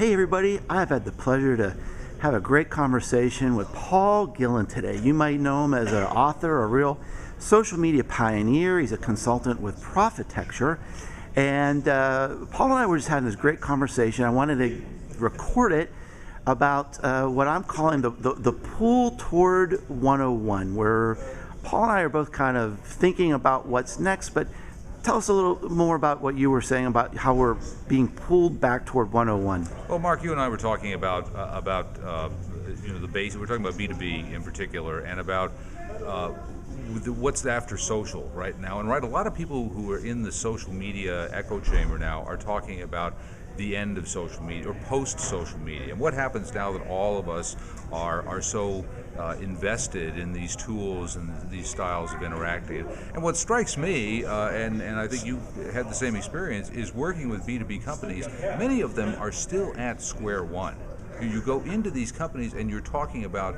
Hey everybody, I've had the pleasure to have a great conversation with Paul Gillin today. You might know him as an author, a real social media pioneer. He's a consultant with Profitecture. And Paul and I were just having this great conversation. I wanted to record it about what I'm calling the pull toward 101, where Paul and I are both kind of thinking about what's next, but tell us a little more about what you were saying about how we're being pulled back toward 101. Well, Mark, you and I were talking about the base. We're talking about B2B in particular, and about what's after social right now. And a lot of people who are in the social media echo chamber now are talking about the end of social media or post-social media, and what happens now that all of us are so invested in these tools and these styles of interacting. And what strikes me, and I think you had the same experience, is working with B2B companies. Many of them are still at square one. You go into these companies and you're talking about,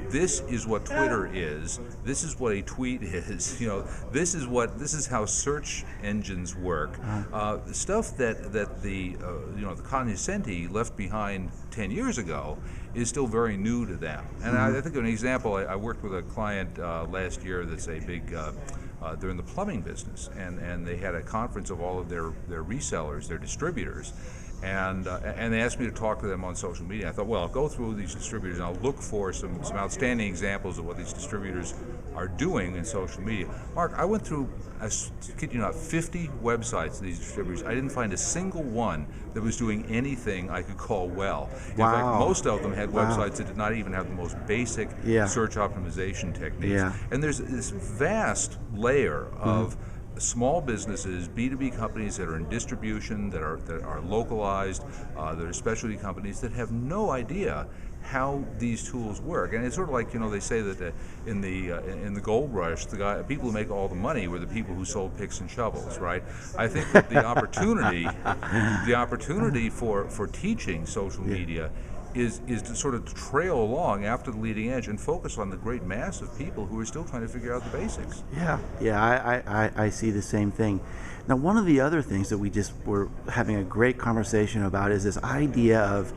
this is what Twitter is, this is what a tweet is, this is how search engines work. Stuff that the cognoscenti left behind 10 years ago is still very new to them. And I think of an example. I worked with a client last year that's a big they're in the plumbing business, and they had a conference of all of their resellers, their distributors. And they asked me to talk to them on social media. I thought, well, I'll go through these distributors and I'll look for some outstanding examples of what these distributors are doing in social media. Mark, I went through, I kid you not, 50 websites of these distributors. I didn't find a single one that was doing anything I could call well. In fact, most of them had websites that did not even have the most basic search optimization techniques. And there's this vast layer of small businesses, B2B companies that are in distribution, that are localized, that are specialty companies that have no idea how these tools work. And it's sort of like, they say that in the gold rush, people who make all the money were the people who sold picks and shovels, right? I think that the opportunity for teaching social media is to sort of trail along after the leading edge and focus on the great mass of people who are still trying to figure out the basics. I see the same thing. Now, one of the other things that we just were having a great conversation about is this idea of,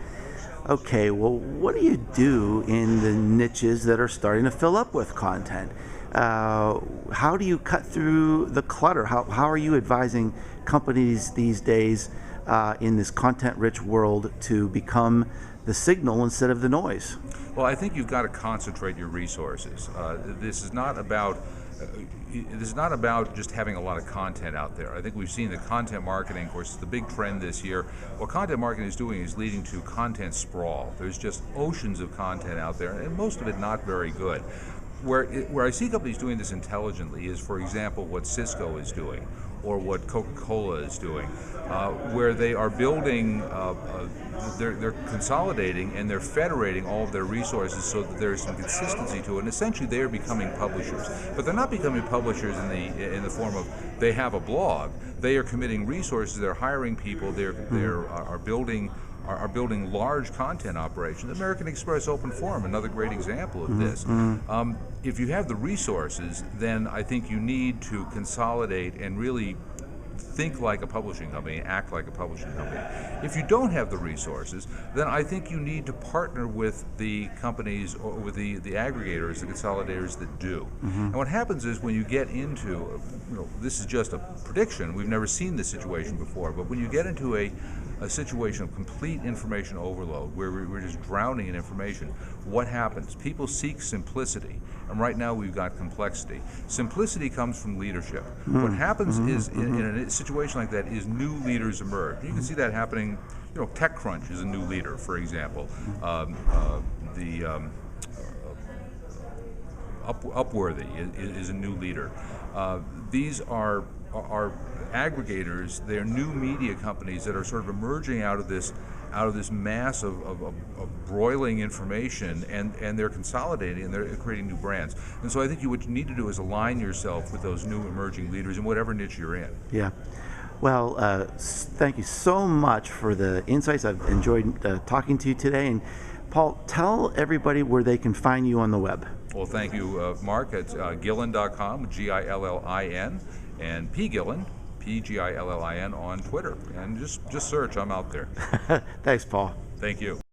okay, well, what do you do in the niches that are starting to fill up with content? How do you cut through the clutter? How are you advising companies these days in this content-rich world to become the signal instead of the noise? Well, I think you've got to concentrate your resources. This is not about just having a lot of content out there. I think we've seen that content marketing, of course, is the big trend this year. What content marketing is doing is leading to content sprawl. There's just oceans of content out there, and most of it not very good. Where I see companies doing this intelligently is, for example, what Cisco is doing, or what Coca-Cola is doing, where they are building, they're consolidating and they're federating all of their resources so that there's some consistency to it. And essentially, they are becoming publishers, but they're not becoming publishers in the form of they have a blog. They are committing resources. They're hiring people. They are building large content operations. American Express Open Forum, another great example of this. If you have the resources, then I think you need to consolidate and really think like a publishing company, act like a publishing company. If you don't have the resources, then I think you need to partner with the companies or with the aggregators, the consolidators that do. And what happens is when you get into, this is just a prediction, we've never seen this situation before, but when you get into a situation of complete information overload, where we're just drowning in information, what happens? People seek simplicity, and right now we've got complexity. Simplicity comes from leadership. What happens is, in a situation like that, is new leaders emerge. You can see that happening. TechCrunch is a new leader, for example. Upworthy is a new leader. These are aggregators. They're new media companies that are sort of emerging out of this mass of broiling information, and they're consolidating and they're creating new brands. And so I think what you need to do is align yourself with those new emerging leaders in whatever niche you're in. Yeah. Well, thank you so much for the insights. I've enjoyed talking to you today. And Paul, tell everybody where they can find you on the web. Well, thank you, Mark. It's Gillin.com, Gillin, and pgillin, Pgillin on Twitter. And just search, I'm out there. Thanks, Paul. Thank you.